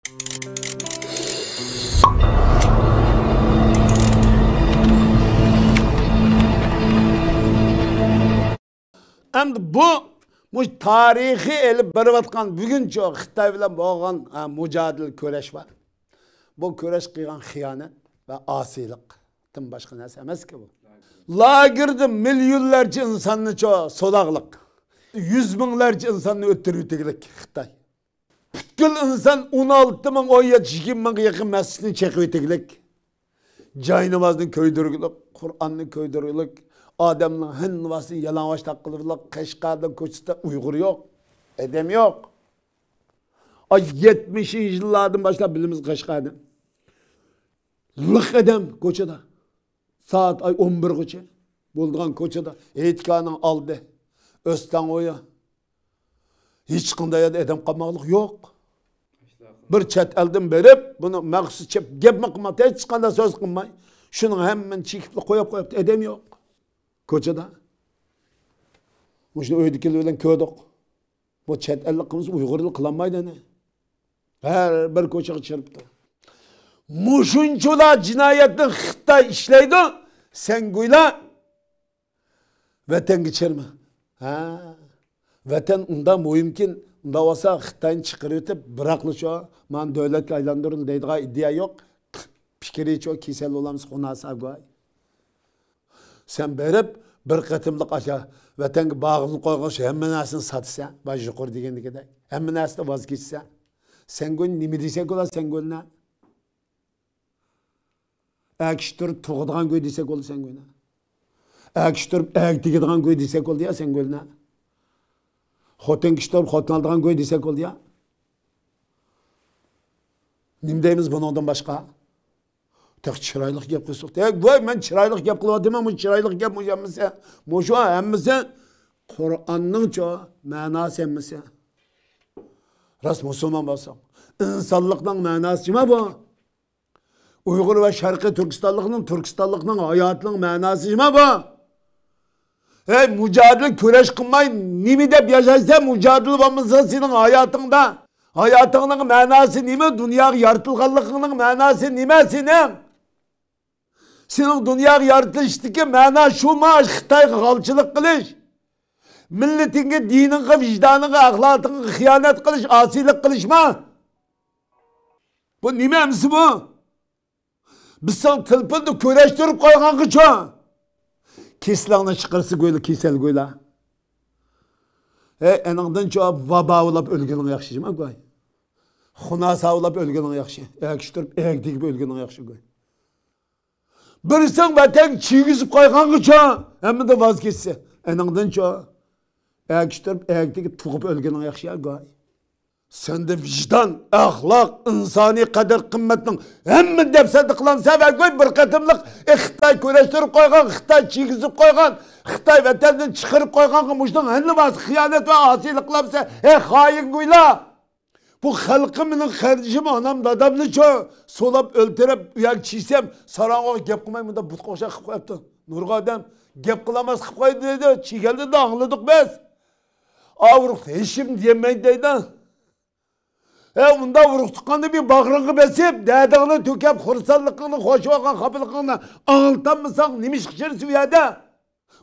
Endi bu tarihi elib beriyotgan buguncha Xitoy bilan bo'lgan mujadil kurash var. Bu kurash qilgan xiyonat va osiylik. Tim boshqa narsa emas-ku bu. Lagerda milyonlarca insonni solaqliq. 100 minglarca insonni o'ttirib Xitoy. Butkul inson 16 ming 17 mingga yaqin masjidni chaqib o'tiglik. Joy namozni ko'ydirgilik, Qur'onni ko'ydirgilik. Adamın hınvasını yalavaş takılırlar. Kaşgar'da koçta Uygur yok. Edem yok. Ay 70. yıllardan başla bilimiz Kaşgar'da. Lık edem koçada. Saat ay 11 koça. Bulduğun koçada. Eğitkanın aldı. Östan oya. Hiç kındaya da edem kalmaklık yok. Bir çet elden berip bunu məqsız çep gepme kılmakta hiç kanda söz kılmay. Şunun hemen çekip koyup edem yok. Koçada. Muşta öydükeli ölen köydük. Bu çet elliqimiz Uygurluk kılanmaydı ne? Her bir koçağı çırptı. Muşunçula cinayetin Xitay işleydi. Sen guyla vatan geçirme. Vatan unda mümkün. Unda olsa Xitay'ın çıkarıp bıraklı çoğu. Man devlet aylandırın deydiği iddia yok. Fikri çoğu kesel olamız konasa goy. Sen berip bir qatımlıq aşağı vətəngi bağını qoyğan şey həmmə nəsini satsa, baş yuqur degəndə gedək. Həmmə nəsini vaz keçsə. Sen gön nimi desek ola sen gön nə? Əkişdirib tuğuduğan göy desek ola sen gön nə? Əkişdirib əq tegediğan göy desek oldu ya sen gön nə? Xotin kişdirib xotin aldığan göy desek oldu ya? Nim deyimiz bundan başqa? Tek çıraylık gap kılsak. Vay ben çıraylık gap kılmadım ama çıraylık gap mı yapmışsa. Moşu emmisi Kur'an'ın çoğu manası emmisi. Ras Müslüman basam. İnsanlıktan manası mı bu? Uygur ve Şarkı Türkistanlıkның hayatının manası mı bu? Mücadele küreş kılmayın. Nimi de yaşaysa mücadele olmasa senin hayatında. Hayatının manası nimi? Dünya yaratılganlığının manası nimi senin? Senin dünya yaratılıştaki mana şu mu? Xitayga halçılık kılış. Milletinge, dinine, vicdanine, ahlakına hıyanet kılış, asilik kılış mı? Bu nime emsi bu? Biz sen tılpıldı köreştirip koygan kıça. Kesilağına çıkarsı göyle, kesel göyle. Enandan çoğu vaba olap ölgünün yakşı mı koy? Xunasa olap ölgünün yakşı. Ekiştirip ekdikip ölgünün yakşı koy. Birisen vatan çiğizip koygan kıça. Hem de vazgeçse. Enandan çoğu. Ekiştirip ekdikip tuğup ölgünün yakşı koy. Sende vicdan, ahlak, insani kader kıymetinin hem de sen tıklan sever koy bir katımlık. Xitay köreştirip koygan, Xitay çiğizip koygan, Xitay vatandan çıkarıp koygan kımıştın. Henli var hıyanet ve asilik kılamsa. Hain koyla. Bu halkımın kardeşim anam dadamını çoğu solap öldürüp uyak çiğsem sarağına gep kılmayın da but koşa kıp koyaptı. Nurga adam gep kılamaz kıp koydu dedi. Çiğ geldi de ağladık biz. Avruk eşim diyemeyin deydi. Bunda vuruk tıkandı bir bağrını besip, dədağını tökep, xursallıqını, xoşuaqan, xapılıqını ağıltanmısan, nimiş kişir süyədə?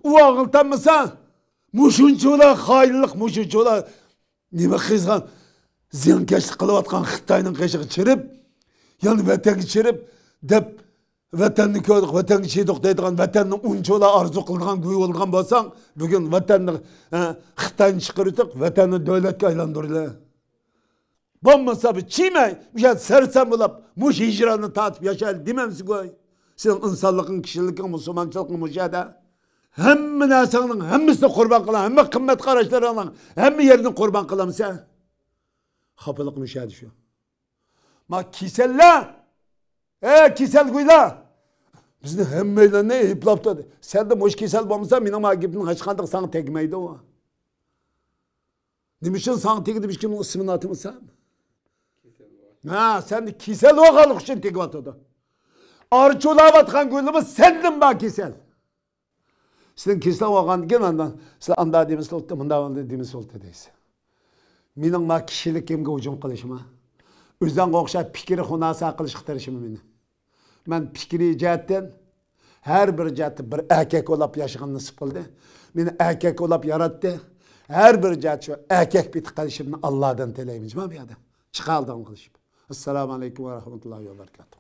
O ağıltanmısan, muşunçular, xaylılıq muşunçular, nime kızgan, ziyankeşlik kılıp atkan Xitay'nın qeşiqi çirip, yani vətən çirip, dep, vətənini köydük, vətəni çiydük deydiğen, vətənini unçular arzu kıldıgan, güy olgan bolsan, bugün vətənini Xitay'ını çıkarıtık, vətəni dövlətke aylandırırlar. Bombasa bir çiğmey, müşahit sersem bulap, muş hicranı tatip yaşayalım dememsi koy. Senin insanlığın, kişilikin, Müslümançılıkın müşahede. Hem nasanın, hemmisini kurban kılan, hem kımmet karaşları alan, hem yerini kurban kılan sen. Kapılık müşahede şu. Ma kiselle, kisel kuyla. Bizni hemmeyle iplap dedi. Sen de muş kisel bombasa, benim agibinin haçkandık sana tekmeydi o. Demişsin sana teki demiş kimin ismini atımızsan. Sen de kisel oğalık için teki atıdı. Arçulav atkan gülümüz sendin bak kisel. Sizin kisel oğan gen andan. Siz anda demiş oldu, bunda demiş oldu deyse. Benim ma kişilik kimge ucum kılışıma. o'zanga o'xshab fikri xunosa qilishga tirishim meni. Men fikri jihatdan her bir jihatda bir erkek olab yaşagan nasip qildi. Meni erkek olab yaratdi. Her bir jihat shu erkek biti qilishimni Allohdan tilaymiz bu yerda. Chiqaldim qilishib. Assalomu alaykum va rahmatullohi va barakatuh.